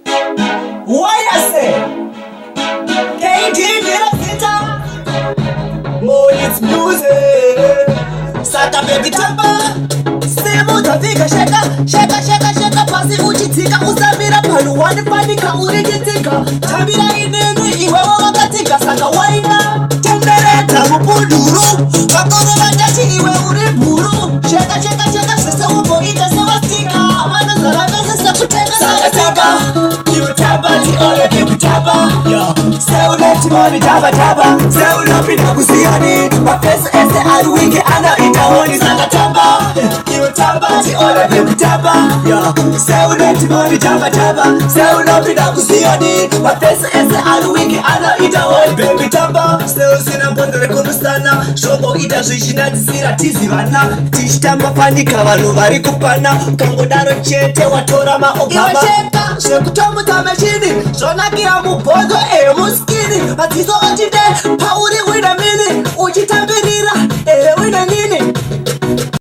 Why I say? KD did a sitter. More it's music. Sata baby tamba. Semu tafika sheka, sheka, sheka, sheka. Pasi uchitika usamira palu wani panika urikitika. Tabira inene iwe wakatika saka waina. Tendereta mupunduru. Wakoro wanjachi iwe uriburu. Sheka, sheka, sheka. Sasa upo ita sewa stika. Amana zaranga sasa kuteka saka saka. Kiutaba ti ole kiutaba. Yo, seuleti moni taba taba. Seulopi na kusiani. Mapesa ese aruike ana itahoni saka taba. Kiutaba ti ole kiutaba. Yo, seuleti moni taba taba. Seulopi na kusiani. Mapesa ese aruike ana itahoni baby taba. Seusina mbondore kunusana. Shobo ita zishina tisira tizivana. Tishtamba panika valu vari kupana. Kangodaro chete watora maogama. Iwe sheka, shekutomu tameshini. Shonakira mubozo muskini. Atizo ojide, pauri wina mini. Ujitambiri